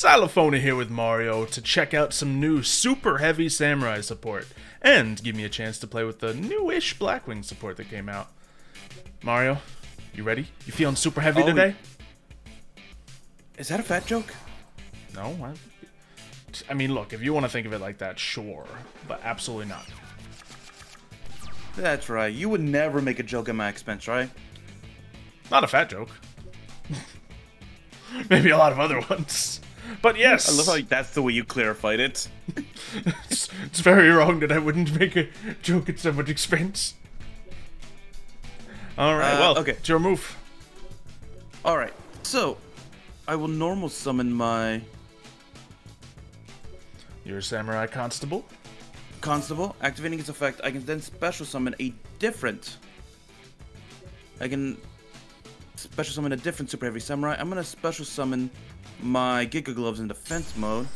Xylophoney here with Mario to check out some new Super Heavy Samurai support and give me a chance to play with the newish Blackwing support that came out. Mario, you ready? You feeling super heavy today? Is that a fat joke? No, I mean, look, if you want to think of it like that, sure, but absolutely not. That's right. You would never make a joke at my expense, right? Not a fat joke. Maybe a lot of other ones. But yes. I love how that's the way you clarified it. It's very wrong that I wouldn't make a joke at someone's expense. Alright, well, okay. It's your move. Alright, so I will normal summon my Your Samurai Constable. Constable. Activating its effect, I can then special summon a different. I can special summon a different Super Heavy Samurai. I'm gonna special summon my Giga Gloves in defense mode.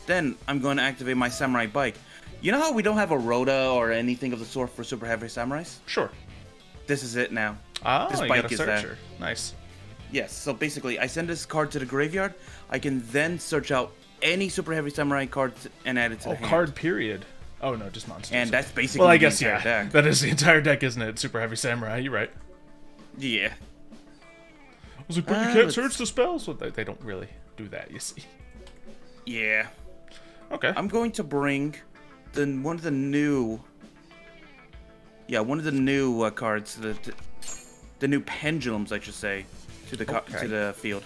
Then I'm going to activate my Samurai Bike. You know how we don't have a Rota or anything of the sort for Super Heavy Samurais? Sure. This is it now. Oh, this you bike got a is searcher. there. Nice. Yes, so basically I send this card to the graveyard. I can then search out any Super Heavy Samurai card and add it to the hand. Card period. Oh no, just monsters. And that's basically well, I the guess entire yeah. deck. That is the entire deck, isn't it? Super Heavy Samurai. You're right. Yeah. I was like, but you can't search the spells. Well, they don't really do that, you see. Yeah. Okay. I'm going to bring one of the new cards, the new pendulums, I should say, to the field.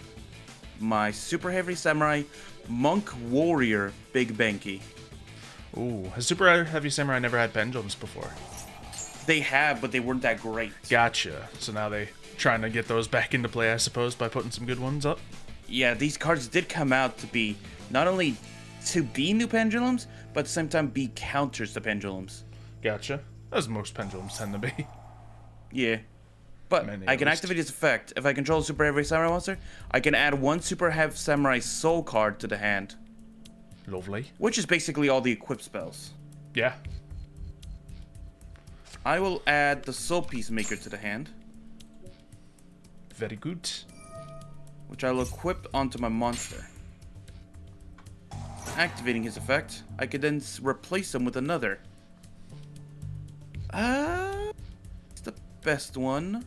My Super Heavy Samurai Monk Warrior Big Banky. Ooh, has Super Heavy Samurai never had pendulums before? They have, but they weren't that great. Gotcha. So now they trying to get those back into play, I suppose, by putting some good ones up. Yeah, these cards did come out to be not only to be new pendulums, but at the same time be counters to pendulums. Gotcha. As most pendulums tend to be. Yeah. But Many, I can at least. activate its effect. If I control a Super Heavy Samurai monster, I can add one Super Heavy Samurai Soul card to the hand. Lovely. Which is basically all the equipped spells. Yeah. I will add the Soul Peacemaker to the hand, Very good. which I will equip onto my monster. Activating his effect, I can then replace him with another. It's the best one.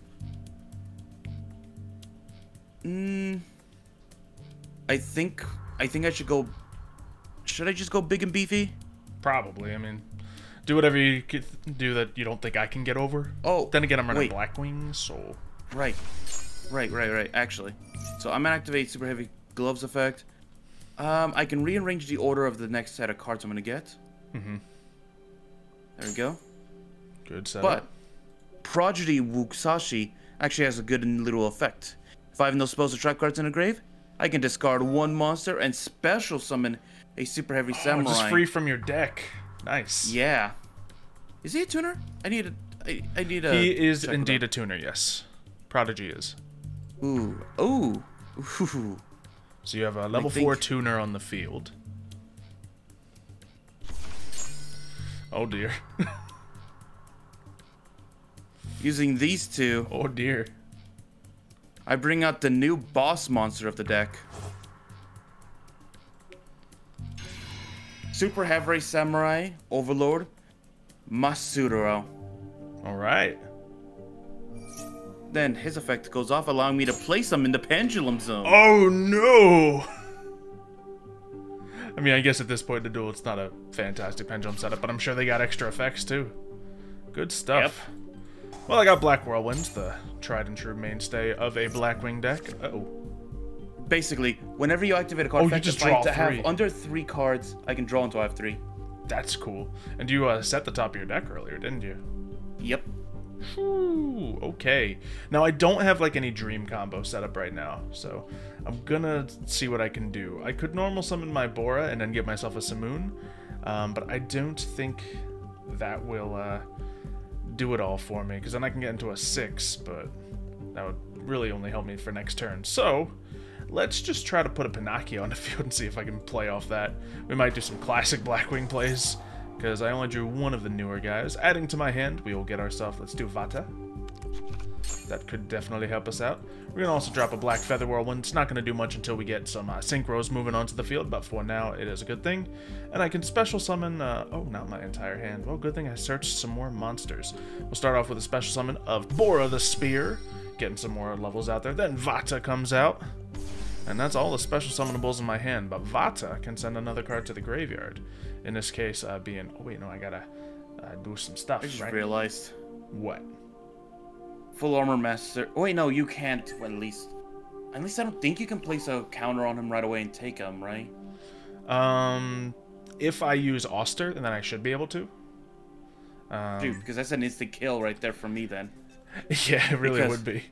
I think I should go. Should I just go big and beefy? Probably. I mean, do whatever you could do that you don't think I can get over. Oh, Then again, I'm running wait. Blackwing, so... Right. Actually, so I'm gonna activate Super Heavy Gloves effect. I can rearrange the order of the next set of cards I'm gonna get. Mm-hmm. There we go. Good setup. But Prodigy Wuxashi actually has a good little effect. If I have no spells or trap cards in the grave, I can discard one monster and special summon a Super Heavy Samurai. Just free from your deck. Nice. Yeah. Is he a tuner? I need a. He is indeed a tuner, yes. Prodigy is. Ooh. So you have a level 4 tuner on the field. Oh dear. Using these two, Oh dear. I bring out the new boss monster of the deck. Super Heavy Samurai Overlord Masudoro. Alright. Then his effect goes off, allowing me to place him in the pendulum zone. Oh no! I mean, I guess at this point in the duel, it's not a fantastic pendulum setup, but I'm sure they got extra effects too. Good stuff. Yep. Well, I got Black Whirlwind, the tried and true mainstay of a Blackwing deck. Uh-oh. Basically, whenever you activate a card effect, just if I draw have 3. under 3 cards, I can draw until I have 3. That's cool. And you set the top of your deck earlier, didn't you? Yep. Ooh, okay. Now, I don't have, like, any dream combo set up right now, so I'm gonna see what I can do. I could normal summon my Bora and then get myself a Simoon, but I don't think that will do it all for me, because then I can get into a 6, but that would really only help me for next turn. So, let's just try to put a Pinocchio on the field and see if I can play off that. We might do some classic Blackwing plays, because I only drew one of the newer guys. Adding to my hand, we will get ourselves, let's do Vata. That could definitely help us out. We're going to also drop a Black Feather Whirlwind. It's not going to do much until we get some Synchros moving onto the field, but for now, it is a good thing. And I can special summon... oh, not my entire hand. Well, good thing I searched some more monsters. We'll start off with a special summon of Bora the Spear. Getting some more levels out there. Then Vata comes out. And that's all the special summonables in my hand. But Vata can send another card to the graveyard. In this case, being... Oh, wait, no, I gotta do some stuff, I just right? realized. What? Full Armor Master. Oh, wait, no, you can't, at least. At least I don't think you can place a counter on him right away and take him, right? If I use Auster, then I should be able to. Dude, because that's an instant kill right there for me, then. Yeah, it really would be.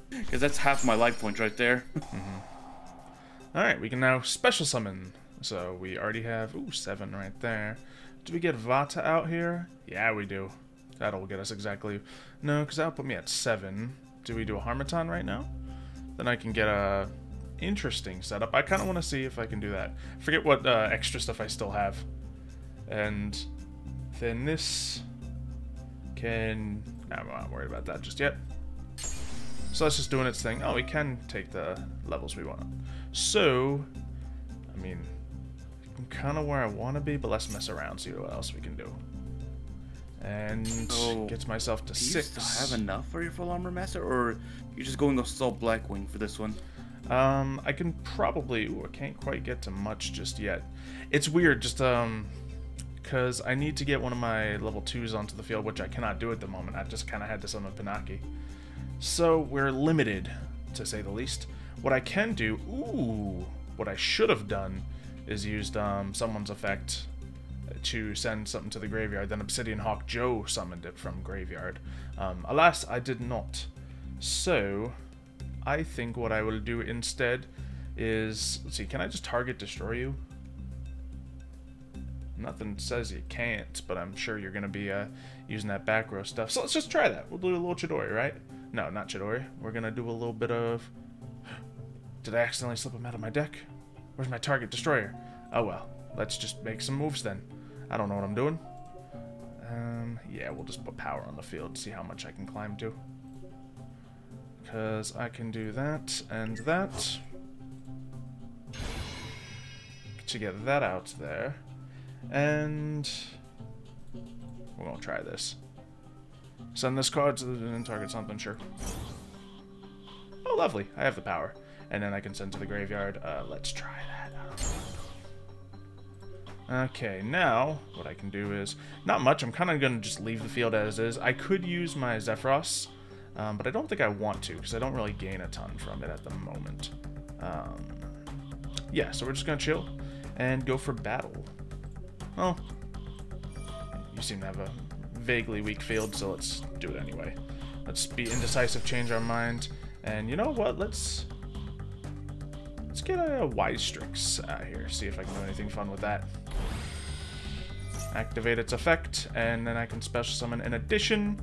Because that's half my life points right there. Alright, we can now special summon. So we already have, 7 right there. Do we get Vata out here? Yeah, we do. That'll get us exactly... No, because that'll put me at 7. Do we do a Harmattan right now? Then I can get a interesting setup. I kind of want to see if I can do that. Forget what extra stuff I still have. And then this can... I'm not worried about that just yet. So that's just doing its thing. Oh, we can take the levels we want. So, I mean, I'm kind of where I want to be, but let's mess around, see what else we can do. And gets myself to 6. Do you still have enough for your Full Armor Master, or you're just going Assault Blackwing for this one? I can probably... Ooh, I can't quite get to much just yet. It's weird, just, because I need to get one of my level 2s onto the field, which I cannot do at the moment. I just kind of had to summon Pinaki. So, we're limited, to say the least. What I can do... What I should have done is used, someone's effect to send something to the graveyard. Then Obsidian Hawk Joe summoned it from graveyard. Alas, I did not. So, I think what I will do instead is... Let's see, can I just target destroy you? Nothing says you can't, but I'm sure you're going to be using that back row stuff. So let's just try that. We'll do a little Chidori, right? No, not Chidori. We're going to do a little bit of... Did I accidentally slip him out of my deck? Where's my target destroyer? Oh well, let's just make some moves then. I don't know what I'm doing. Yeah, we'll just put power on the field, see how much I can climb to. Because I can do that and that. To get that out there. And we're going to try this. Send this card to the target something, sure. Oh, lovely. I have the power. And then I can send to the graveyard. Let's try that. Okay, now what I can do is... Not much. I'm kind of going to just leave the field as is. I could use my Zephyros, but I don't think I want to, because I don't really gain a ton from it at the moment. Yeah, so we're just going to chill and go for battle. Well, you seem to have a vaguely weak field, so let's do it anyway. Let's be indecisive, change our mind, and you know what? Let's get a Ystrix out here, see if I can do anything fun with that. Activate its effect, and then I can special summon in addition.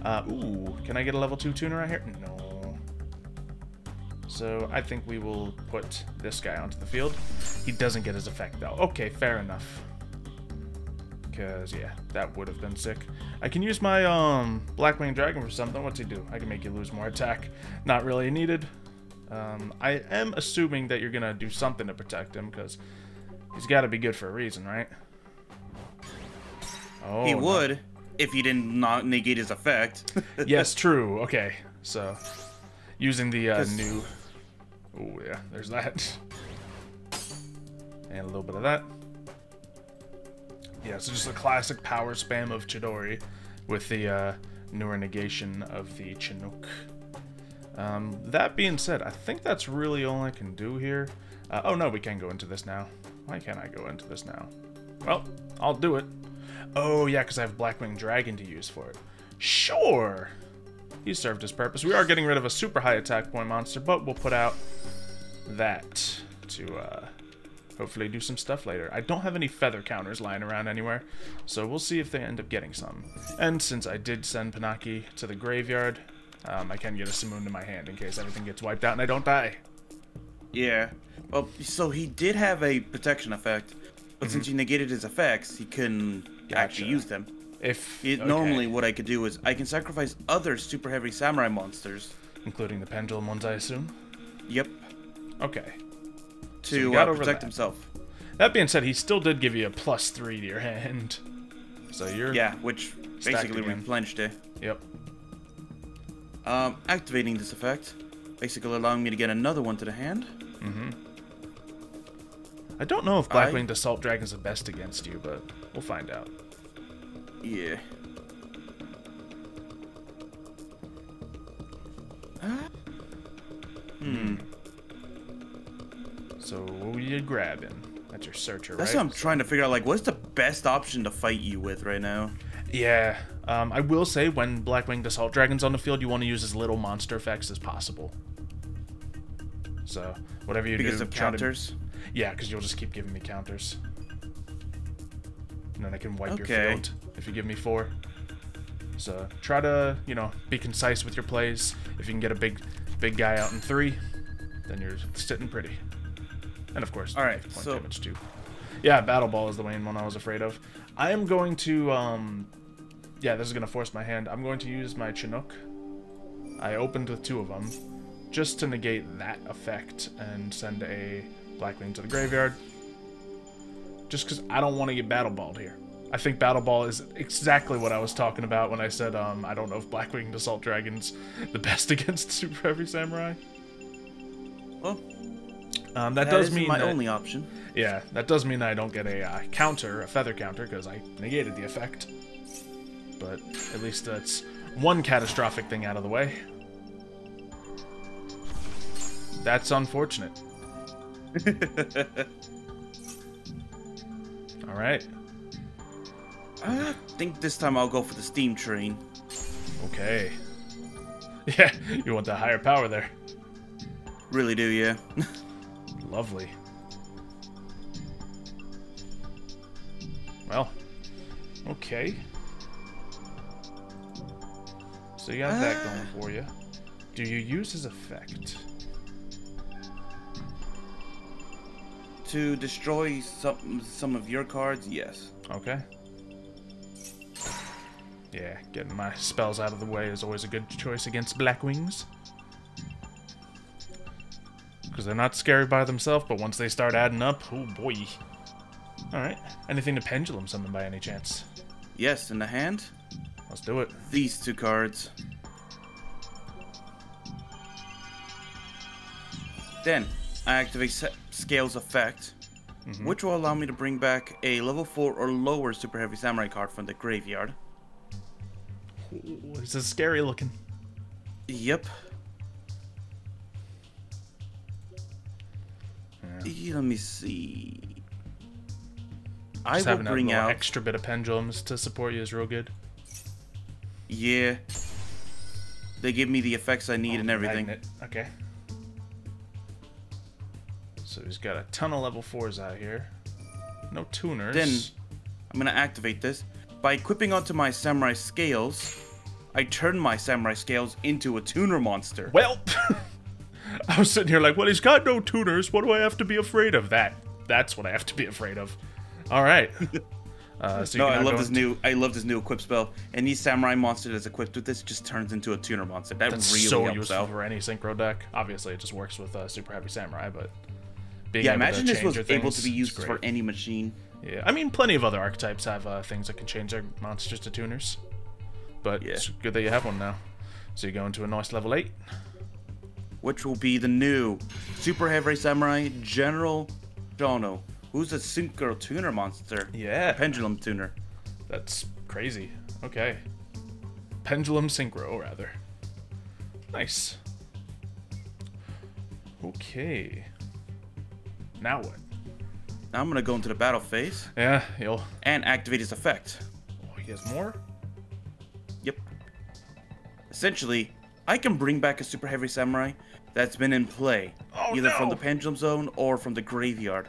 Can I get a level 2 tuner out here? No. So I think we will put this guy onto the field. He doesn't get his effect though. Okay, fair enough. Because, yeah, that would have been sick. I can use my Blackwing Dragon for something. What's he do? I can make you lose more attack. Not really needed. I am assuming that you're going to do something to protect him, because he's got to be good for a reason, right? Oh, he would, if he didn't not negate his effect. Yes, true. Okay, so using the new... Oh, yeah, there's that. And a little bit of that. Yeah, so just a classic power spam of Chidori with the newer negation of the Chinook. That being said, I think that's really all I can do here. Oh no, we can go into this now. Why can't I go into this now? Well, I'll do it. Oh yeah, because I have Blackwing Dragon to use for it. Sure! He served his purpose. We are getting rid of a super high attack point monster, but we'll put out that to hopefully do some stuff later. I don't have any feather counters lying around anywhere, so we'll see if they end up getting some. And since I did send Pinaki to the graveyard, I can get a Simoon in my hand in case everything gets wiped out and I don't die. Yeah. Well, so he did have a protection effect, but since you negated his effects, he couldn't actually use them. Normally, what I could do is I can sacrifice other super heavy samurai monsters, including the pendulum ones, I assume. Yep. Okay. To protect himself. That being said, he still did give you a +3 to your hand. So you're which basically replenished it. Yep. Activating this effect, basically allowing me to get another one to the hand. Mm-hmm. I don't know if Blackwinged Assault Dragon's the best against you, but we'll find out. Yeah. So what are you grabbing? That's your searcher, right? That's what I'm trying to figure out. Like, what's the best option to fight you with right now? Yeah. I will say when Blackwinged Assault Dragon's on the field, you want to use as little monster effects as possible. So whatever you do, because of counters. Yeah, because you'll just keep giving me counters, and then I can wipe your field if you give me 4. So try to, be concise with your plays. If you can get a big guy out in 3, then you're sitting pretty. And of course, all right, point damage too. Yeah, Battle Ball is the main one I was afraid of. I am going to, yeah, this is gonna force my hand. I'm going to use my Chinook. I opened with 2 of them, just to negate that effect and send a Blackwing to the graveyard. Just because I don't want to get Battle Balled here. I think Battle Ball is exactly what I was talking about when I said I don't know if Blackwinged Assault Dragon's the best against Super Heavy Samurai. Well, that does mean my only option. Yeah, that does mean that I don't get a counter, a feather counter, because I negated the effect. But at least that's one catastrophic thing out of the way. That's unfortunate. Alright. I think this time I'll go for the steam train. Okay. Yeah, you want that higher power there. Really do, yeah. Lovely. Well, okay. So you got that going for you. Do you use his effect? To destroy some of your cards, yes. Okay. Yeah, getting my spells out of the way is always a good choice against Blackwings. Because they're not scary by themselves, but once they start adding up, oh boy. Alright, anything to Pendulum Summon by any chance? Yes, in the hand. Let's do it. These 2 cards. Then, I activate Scale's effect, which will allow me to bring back a level 4 or lower Super Heavy Samurai card from the graveyard. Ooh, this is scary looking. Yep. Let me see. Just I will bring out extra bit of pendulums to support you is real good. Yeah. They give me the effects I need and everything. Magnet. Okay. So he's got a ton of level 4s out here. No tuners. Then I'm gonna activate this by equipping onto my Samurai Scales. I turn my Samurai Scales into a tuner monster. Well, I was sitting here like, well, he's got no tuners. What do I have to be afraid of? That's what I have to be afraid of. All right. So no, I love this new. I love this new equip spell. Any samurai monster that's equipped with this just turns into a tuner monster. That's really so helps useful out. for any synchro deck. Obviously, it just works with Super Heavy Samurai, but yeah, imagine this was able to be used for any machine. Yeah, I mean, plenty of other archetypes have things that can change their monsters to tuners. But yeah, it's good that you have one now. So you go into a nice level 8. Which will be the new Super Heavy Samurai General Jono, who's a synchro tuner monster. Yeah. A pendulum tuner. That's crazy. Okay. Pendulum synchro, rather. Nice. Okay. Now what? Now I'm gonna go into the battle phase. Yeah, and activate his effect. Oh, he has more? Yep. Essentially, I can bring back a Super Heavy Samurai that's been in play, either from the Pendulum Zone or from the graveyard.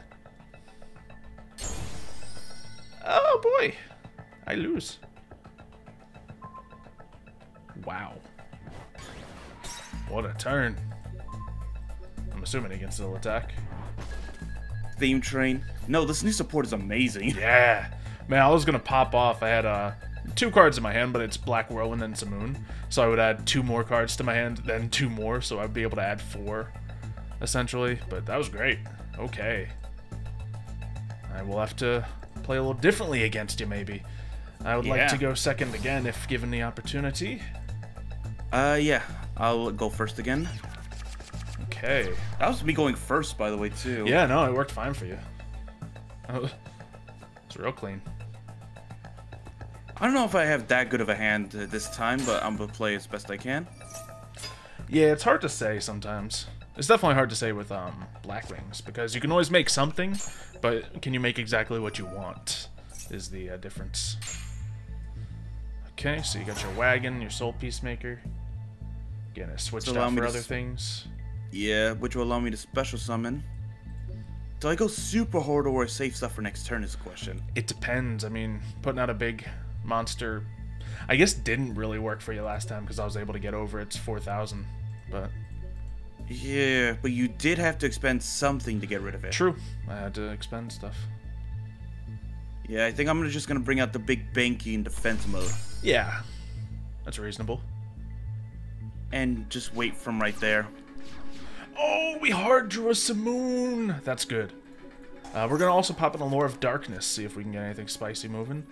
Oh boy, I lose. Wow. What a turn. I'm assuming he can still attack. Theme Train. No, this new support is amazing. Yeah. Man, I was going to pop off. I had 2 cards in my hand, but it's Black Whirlwind and Simoon. So I would add 2 more cards to my hand, then 2 more, so I'd be able to add 4, essentially. But that was great. Okay. I will have to play a little differently against you, maybe. I would like to go second again if given the opportunity. Yeah. I'll go first again. Okay. That was me going first, by the way, too. Yeah, no, it worked fine for you. It's real clean. I don't know if I have that good of a hand this time, but I'm going to play as best I can. Yeah, it's hard to say sometimes. It's definitely hard to say with Black Wings, because you can always make something, but can you make exactly what you want is the difference. Okay, so you got your wagon, your soul peacemaker. Again, I switched out for other things. Yeah, which will allow me to special summon. Do I go super horde or save stuff for next turn is the question. It depends. I mean, putting out a big monster, I guess, didn't really work for you last time because I was able to get over its 4,000, but... Yeah, but you did have to expend something to get rid of it. True. I had to expend stuff. Yeah, I think I'm just going to bring out the big Banky in defense mode. Yeah, that's reasonable. And just wait from right there. Oh, we hard drew a Simoon. That's good. We're going to also pop in a Lore of Darkness, see if we can get anything spicy moving.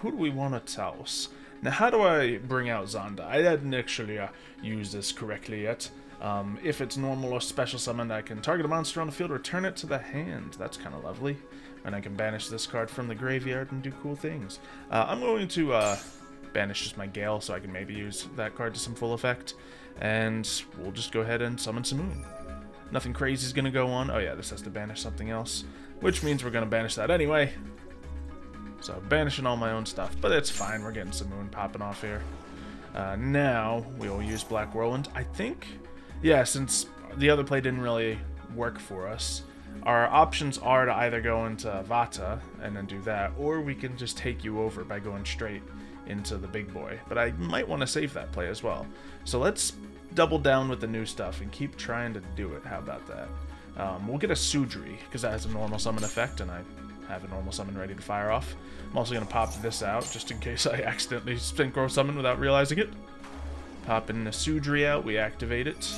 Who do we want to toss? Now, how do I bring out Zonda? I didn't actually use this correctly yet. If it's normal or special summon, I can target a monster on the field, return it to the hand. That's kind of lovely. And I can banish this card from the graveyard and do cool things. I'm going to banish just my Gale so I can maybe use that card to some full effect. And we'll just go ahead and summon Simoon. Nothing crazy is going to go on. Oh yeah, this has to banish something else, which means we're going to banish that anyway. So banishing all my own stuff, but it's fine. We're getting Simoon popping off here. Now we will use Black Whirlwind. I think, yeah, since the other play didn't really work for us, our options are to either go into Vata and then do that, or we can just take you over by going straight into the big boy. But I might want to save that play as well. So let's double down with the new stuff and keep trying to do it. How about that? We'll get a Sudri, because that has a normal summon effect, and I have a normal summon ready to fire off. I'm also going to pop this out, just in case I accidentally synchro summon without realizing it. Popping the Sudri out, we activate it.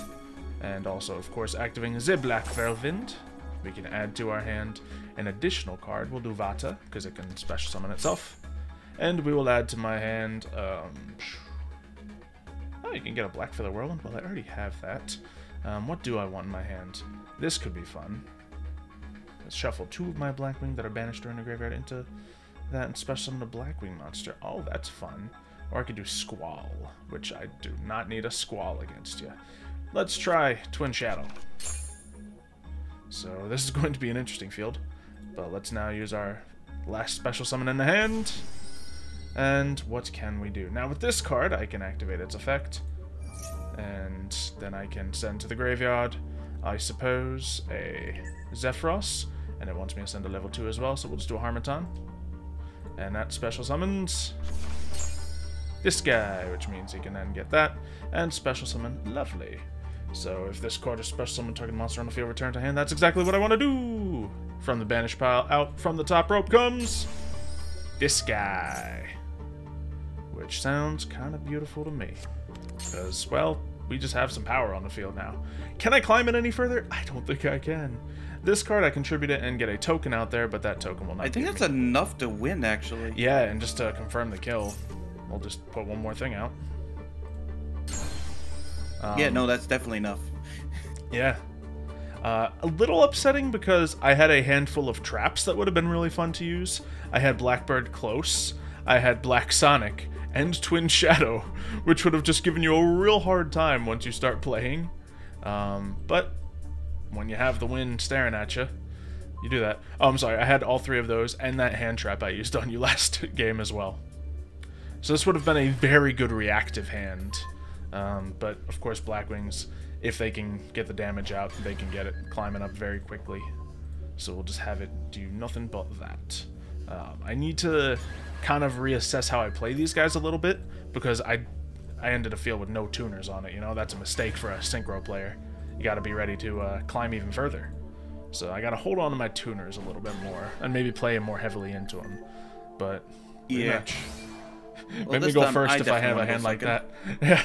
And also, of course, activating the Black Whirlwind. We can add to our hand an additional card. We'll do Vata, because it can special summon itself. And we will add to my hand... oh, you can get a Black Feather Whirlwind? Well, I already have that. What do I want in my hand? This could be fun. Let's shuffle 2 of my Blackwing that are banished during the graveyard into that and special summon a Blackwing monster. Oh, that's fun. Or I could do Squall, which I do not need a Squall against you. Let's try Twin Shadow. So this is going to be an interesting field. But let's now use our last special summon in the hand. And what can we do? Now with this card, I can activate its effect. And then I can send to the graveyard, I suppose, a Zephyros. And it wants me to send a level 2 as well, so we'll just do a Harmattan. And that special summons this guy, which means he can then get that. And special summon Lovely. So if this card is special summon target monster on the field, return to hand, that's exactly what I want to do! From the banish pile, out from the top rope comes this guy. Which sounds kind of beautiful to me. Because, well, we just have some power on the field now. Can I climb it any further? I don't think I can. This card, I contribute it and get a token out there, but that token will not I think that's enough to win, actually. Yeah, and just to confirm the kill, we'll just put one more thing out. Yeah, no, that's definitely enough. Yeah. A little upsetting because I had a handful of traps that would have been really fun to use. I had Blackbird close, I had Black Sonic, and Twin Shadow, which would have just given you a real hard time once you start playing. But when you have the wind staring at you, you do that. Oh, I'm sorry, I had all 3 of those and that hand trap I used on you last game as well. So this would have been a very good reactive hand. But of course Blackwings, if they can get the damage out, they can get it climbing up very quickly. So we'll just have it do nothing but that. I need to kind of reassess how I play these guys a little bit, because I ended a field with no tuners on it, you know? That's a mistake for a synchro player. You gotta be ready to climb even further. So I gotta hold on to my tuners a little bit more, and maybe play more heavily into them. But yeah, much, Make me go first if I have a hand like that. Yeah.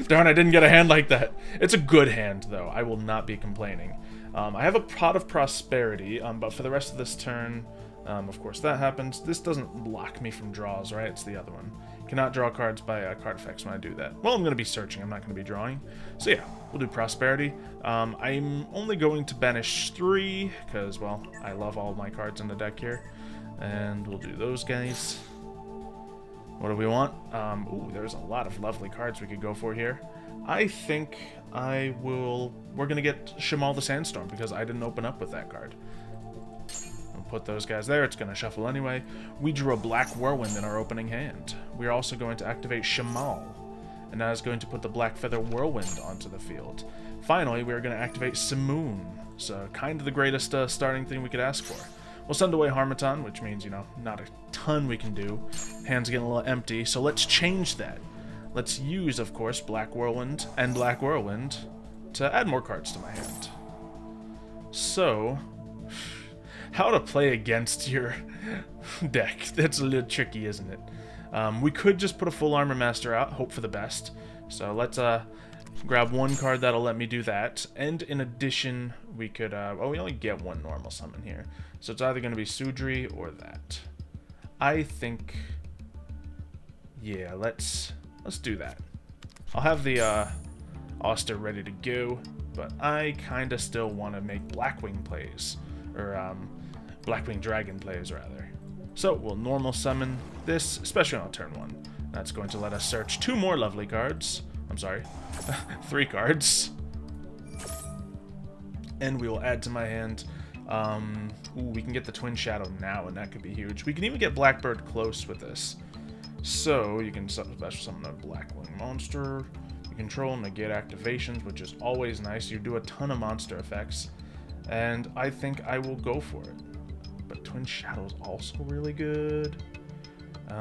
Darn, I didn't get a hand like that. It's a good hand, though. I will not be complaining. I have a Pot of Prosperity, but for the rest of this turn, of course, that happens. This doesn't block me from draws, right? It's the other one. Cannot draw cards by card effects when I do that. Well, I'm going to be searching. I'm not going to be drawing. So yeah, we'll do Prosperity. I'm only going to banish 3, because, well, I love all my cards in the deck here. And we'll do those guys. What do we want? Ooh, there's a lot of lovely cards we could go for here. I think we're going to get Shamal the Sandstorm, because I didn't open up with that card. We'll put those guys there. It's going to shuffle anyway. We drew a Black Whirlwind in our opening hand. We're also going to activate Shamal, and that is going to put the Black Feather Whirlwind onto the field. Finally, we're going to activate Simoon. So, kind of the greatest starting thing we could ask for. We'll send away Harmattan, which means, you know, not a ton we can do. Hand's getting a little empty, so let's change that. Let's use, of course, Black Whirlwind and Black Whirlwind to add more cards to my hand. So, how to play against your deck. That's a little tricky, isn't it? We could just put a full Armor Master out, hope for the best. So let's grab one card that'll let me do that. And in addition, we could... well, we only get one normal summon here. So it's either going to be Sudri or that. I think... yeah, let's do that. I'll have the Oster ready to go, but I kind of still want to make Blackwing plays. Or Blackwing Dragon plays, rather. So we'll normal summon this, especially on turn 1. That's going to let us search 2 more lovely cards. I'm sorry, 3 cards. And we will add to my hand. Ooh, we can get the Twin Shadow now, and that could be huge. We can even get Blackbird close with this. So, you can special summon a Blackwing monster. You control negate activations, which is always nice. You do a ton of monster effects. And I think I will go for it. But Twin Shadow is also really good. So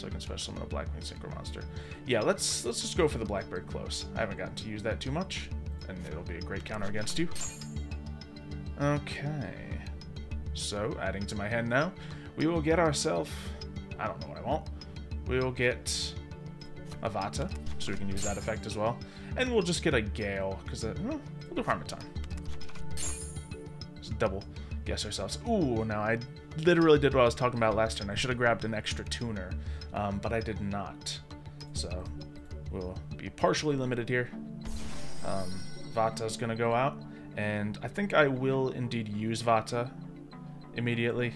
I can special summon a Blackwing Synchro monster. Yeah, let's just go for the Blackbird close. I haven't gotten to use that too much, and it'll be a great counter against you. Okay. So, adding to my hand now, we will get ourselves... I don't know what I want. We'll get a Vata, so we can use that effect as well. And we'll just get a Gale, because we'll do Harmattan. Just double guess ourselves. Ooh, now I literally did what I was talking about last turn. I should have grabbed an extra tuner, but I did not. So, we'll be partially limited here. Vata's going to go out, and I think I will indeed use Vata immediately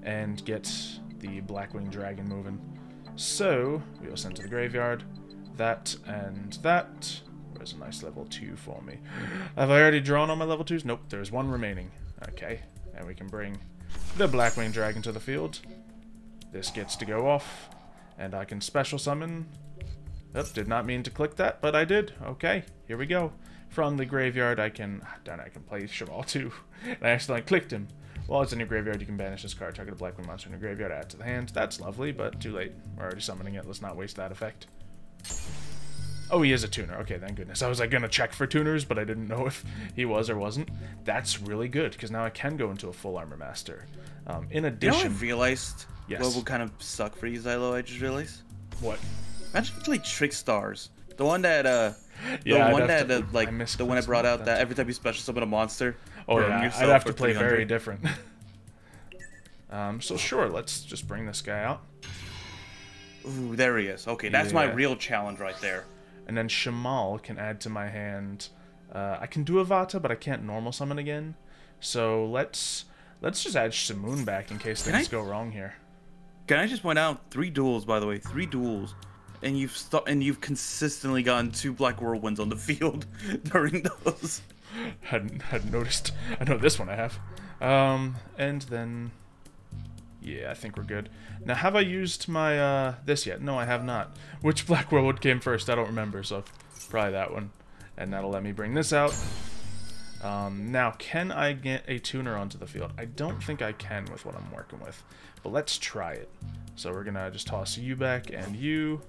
and get the Blackwing Dragon moving. So, we will send to the graveyard that and that. There's a nice level 2 for me. Have I already drawn on my level 2s? Nope, there's 1 remaining. Okay, and we can bring the Blackwing Dragon to the field. This gets to go off, and I can special summon. Oops, did not mean to click that, but I did. Okay, here we go. From the graveyard, I can... darn, I can play Shamal too. And I accidentally clicked him. While it's in your graveyard, you can banish this card. Target a Blackwing monster in your graveyard, add it to the hand. That's lovely, but too late. We're already summoning it. Let's not waste that effect. Oh, he is a tuner. Okay, thank goodness. I was like gonna check for tuners, but I didn't know if he was or wasn't. That's really good, because now I can go into a full Armor Master. In addition... You know, I realized yes. what would kind of suck for you, Xylo, I just realized? What? Imagine if you played Trick Stars. The one that, yeah, the one I brought out that every time you special summon a monster... Oh yeah, I'd have to play very different. So sure, let's just bring this guy out. Ooh, there he is. Okay, that's my real challenge right there. And then Shamal can add to my hand. I can do a Vata, but I can't normal summon again. So let's just add Simoon back in case things go wrong here. Can I just point out 3 duels, by the way, 3 duels, and you've consistently gotten 2 Black Whirlwinds on the field during those. Hadn't noticed. I know this one I have. And then, yeah, I think we're good. Now, have I used my this yet? No, I have not. Which Black Whirlwind came first? I don't remember. So probably that one. And that'll let me bring this out. Now, can I get a tuner onto the field? I don't think I can with what I'm working with, but let's try it. So we're gonna just toss you back and you.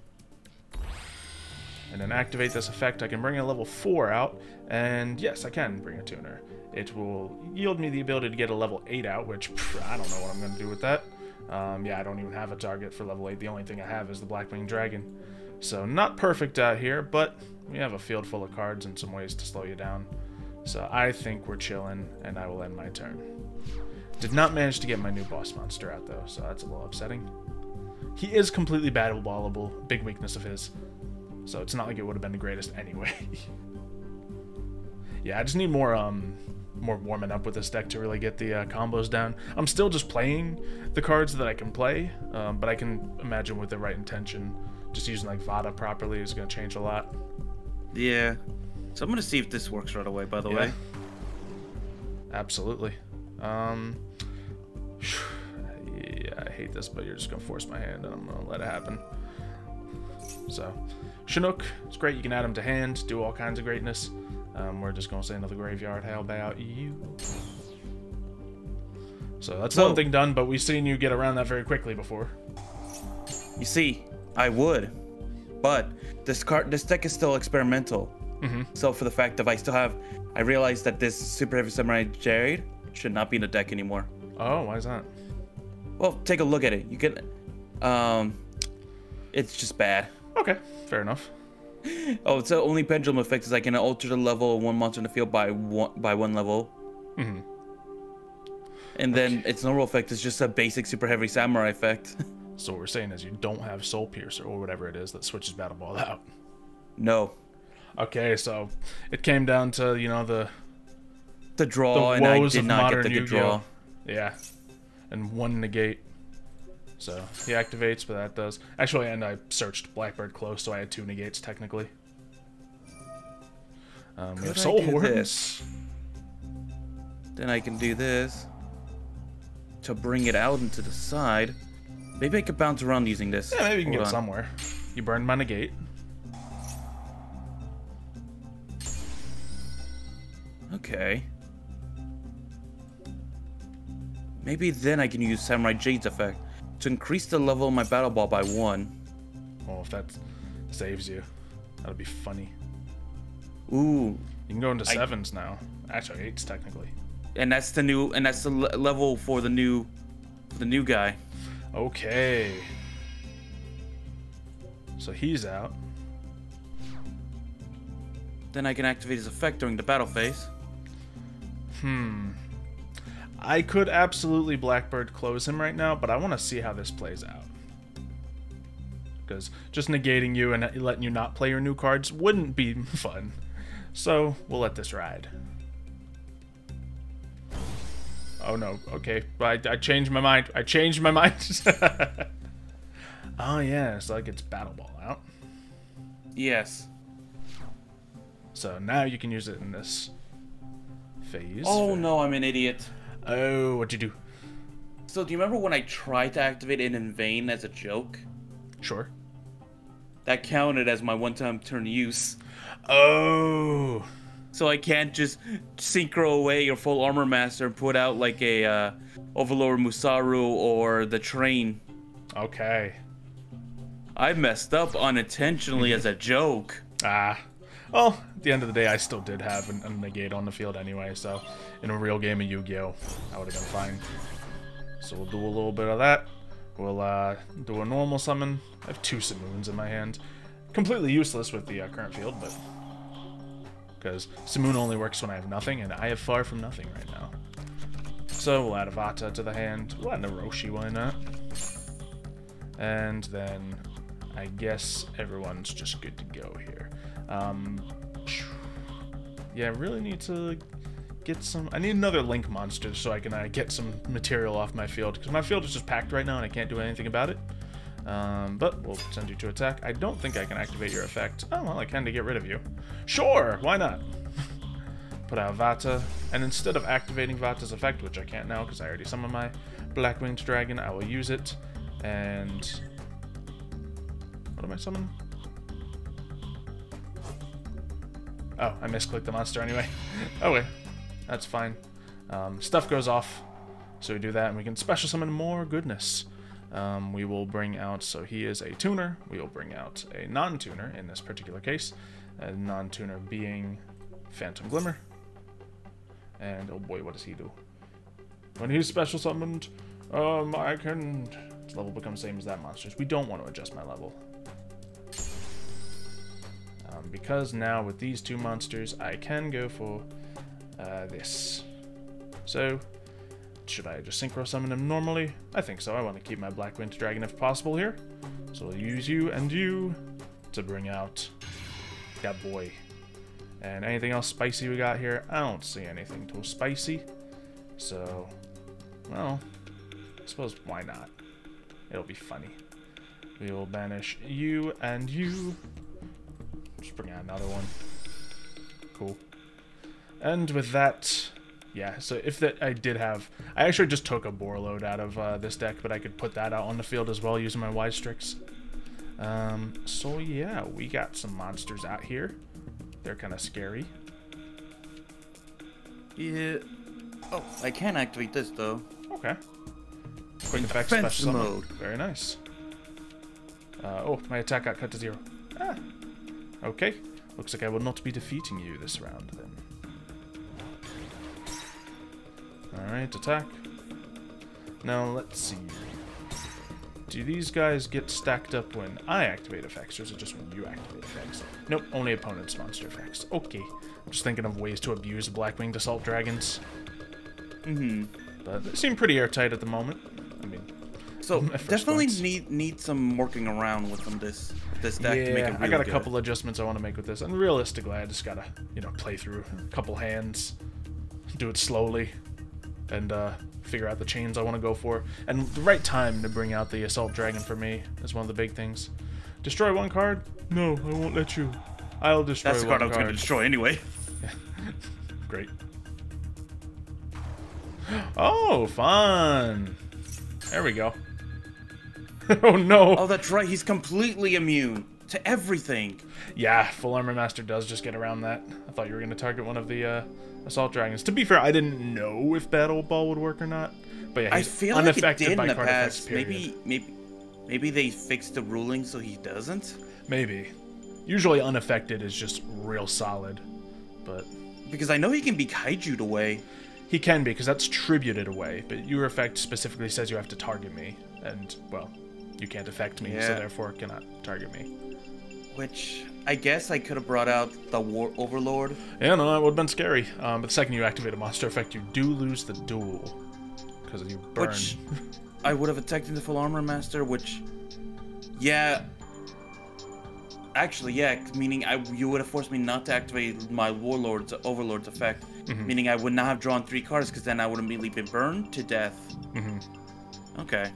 And then activate this effect. I can bring a level 4 out, and yes, I can bring a tuner. It will yield me the ability to get a level 8 out, which I don't know what I'm going to do with that. Yeah, I don't even have a target for level 8. The only thing I have is the Blackwing Dragon. So not perfect out here, but we have a field full of cards and some ways to slow you down. So I think we're chilling, and I will end my turn. Did not manage to get my new boss monster out, though, so that's a little upsetting. He is completely battle ballable, big weakness of his. So it's not like it would have been the greatest anyway. Yeah, I just need more warming up with this deck to really get the combos down. I'm still just playing the cards that I can play, but I can imagine with the right intention, just using like Vata properly is going to change a lot. Yeah. So I'm going to see if this works right away, by the way. Absolutely. Yeah, I hate this, but you're just going to force my hand, and I'm going to let it happen. So, Chinook, it's great. You can add him to hand, do all kinds of greatness. We're just going to say another graveyard. How about you? So that's one thing done, but we've seen you get around that very quickly before. You see, I would, but this deck is still experimental. So for the fact that I realized that this Super Heavy Samurai Jade should not be in the deck anymore. Oh, why is that? Well, take a look at it. You can, it's just bad. Okay, fair enough. Oh, it's the only pendulum effect is I can alter the level of one monster in the field by one level. And then its normal effect is just a basic Super Heavy Samurai effect. So what we're saying is you don't have Soul Piercer or whatever it is that switches Battle Ball out. No. Okay, so it came down to, you know, the draw, and I did not get the good draw. Yeah, and one negate. So he activates, but that does. Actually, and I searched Blackbird close, so I had 2 negates technically. We have Soul Horns. Then I can do this to bring it out into the side. Maybe I could bounce around using this. Yeah, maybe you can get it somewhere. You burned my negate. Okay. Maybe then I can use Samurai Jade's effect to increase the level of my Battle Ball by 1. Oh, if that saves you, that'll be funny. Ooh. You can go into 7s now. Actually, 8s technically. And that's the new, and that's the level for the new guy. Okay. So he's out. Then I can activate his effect during the battle phase. I could absolutely Blackbird close him right now, but I want to see how this plays out. Because just negating you and letting you not play your new cards wouldn't be fun. So we'll let this ride. Oh no, okay. I changed my mind. I changed my mind. Oh yeah, so it gets Battle Ball out. Yes. So now you can use it in this phase. Oh no, I'm an idiot. Oh, what'd you do? So do you remember when I tried to activate it in vain as a joke? Sure. That counted as my one-time turn use. Oh. So I can't just synchro away your full armor master and put out like a Overlord Musaru or the train. Okay. I messed up unintentionally as a joke. Ah. Well, at the end of the day, I still did have a negate on the field anyway, so in a real game of Yu-Gi-Oh, I would have been fine. So we'll do a little bit of that. We'll do a normal summon. I have 2 Simoons in my hand. Completely useless with the current field, but... because Simoon only works when I have nothing, and I have far from nothing right now. So we'll add a Vata to the hand. We'll add an Orochi, why not? And then I guess everyone's just good to go here. Yeah, I really need to get some... I need another Link monster so I can get some material off my field, because my field is just packed right now and I can't do anything about it. But we'll send you to attack. I don't think I can activate your effect. Oh, well, I can to get rid of you. Sure, why not? Put out Vata, and instead of activating Vata's effect, which I can't now because I already summoned my Blackwing Dragon, I will use it, and... what am I summoning? Oh, I misclicked the monster anyway. Oh wait, that's fine. Stuff goes off, so we do that, and we can special summon more goodness. We will bring out, so he is a tuner, we will bring out a non-tuner in this particular case, a non-tuner being Phantom Glimmer. And oh boy, what does he do? When he's special summoned, I can... Its level becomes the same as that monster's. We don't want to adjust my level. Because now with these two monsters, I can go for this. So, should I just synchro summon him normally? I think so. I want to keep my Black Winged Dragon if possible here. So we'll use you and you to bring out that boy. And anything else spicy we got here? I don't see anything too spicy. So, well, I suppose why not? It'll be funny. We will banish you and you. Just bring out another one. Cool. And with that, yeah, so if that I did have... I actually just took a Borload out of this deck, but I could put that out on the field as well using my Wise Strix. So yeah, we got some monsters out here. They're kind of scary. Yeah. Oh, I can activate this though. Okay. Quick effect Defense special summon. mode. Very nice. Oh, my attack got cut to 0. Ah. Okay. Looks like I will not be defeating you this round then. Alright, attack. Now let's see. Do these guys get stacked up when I activate effects, or is it just when you activate effects? Nope, only opponent's monster effects. Okay. I'm just thinking of ways to abuse Black-Winged Assault Dragons. But they seem pretty airtight at the moment. I mean, so definitely need some working around with them this deck to make it really I got a good. couple adjustments I want to make with this, and realistically, I just gotta, you know, play through a couple hands, do it slowly, and figure out the chains I want to go for, and the right time to bring out the Assault Dragon for me is one of the big things. Destroy one card? No, I won't let you. I'll destroy That's the one card I was going to destroy anyway. Great. Oh, fun! There we go. Oh no! Oh, that's right. He's completely immune to everything. Yeah, Full Armor Master does just get around that. I thought you were going to target one of the Assault Dragons. To be fair, I didn't know if Battle Ball would work or not. But yeah, he's I feel like it unaffected did by in the card effects, past. period. Maybe they fixed the ruling so he doesn't. Maybe. Usually unaffected is just real solid, but... Because I know he can be kaiju'd away. He can be, because that's tributed away, but your effect specifically says you have to target me, and, well, you can't affect me, so therefore cannot target me. Which, I guess I could have brought out the War Overlord. Yeah, no, that would have been scary. But the second you activate a monster effect, you do lose the duel, because you burn. Which, I would have attacked into Full Armor Master, which, yeah... Actually, yeah, meaning you would have forced me not to activate my Overlord's effect, meaning I would not have drawn 3 cards, because then I would immediately be burned to death. Okay.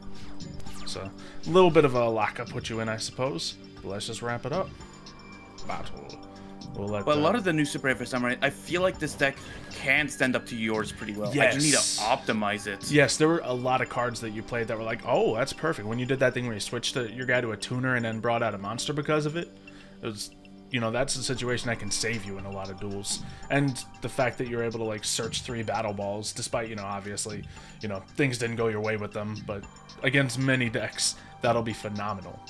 So, a little bit of a lockup put you in, I suppose. But let's just wrap it up. Battle. We'll let a lot of the new SuperHeavy Samurai, I feel like this deck can stand up to yours pretty well. Yes. I just need to optimize it. Yes, there were a lot of cards that you played that were like, oh, that's perfect. When you did that thing where you switched your guy to a tuner and then brought out a monster because of it, it was, you know, that's a situation that can save you in a lot of duels. And the fact that you're able to, like, search 3 Battle Balls, despite, you know, obviously, you know, things didn't go your way with them, but against many decks, that'll be phenomenal.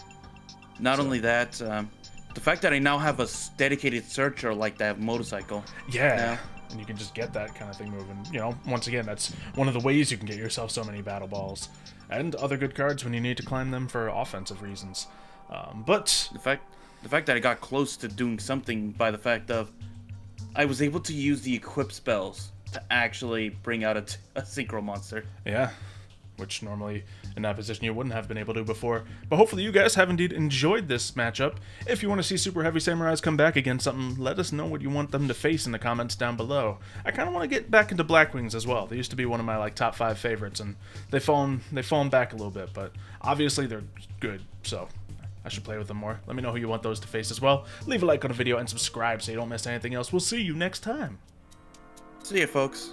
Not only that, the fact that I now have a dedicated searcher like that motorcycle. Yeah, and you can just get that kind of thing moving. You know, once again, that's one of the ways you can get yourself so many Battle Balls. And other good cards when you need to climb them for offensive reasons. But... The fact that I got close to doing something by the fact of I was able to use the equip spells to actually bring out a synchro monster. Yeah, which normally in that position you wouldn't have been able to before. But hopefully you guys have indeed enjoyed this matchup. If you want to see Super Heavy Samurais come back against something, let us know what you want them to face in the comments down below. I kind of want to get back into Black Wings as well. They used to be one of my like top 5 favorites, and they've fallen back a little bit, but obviously they're good, so I should play with them more. Let me know who you want those to face as well. Leave a like on the video and subscribe so you don't miss anything else. We'll see you next time. See ya, folks.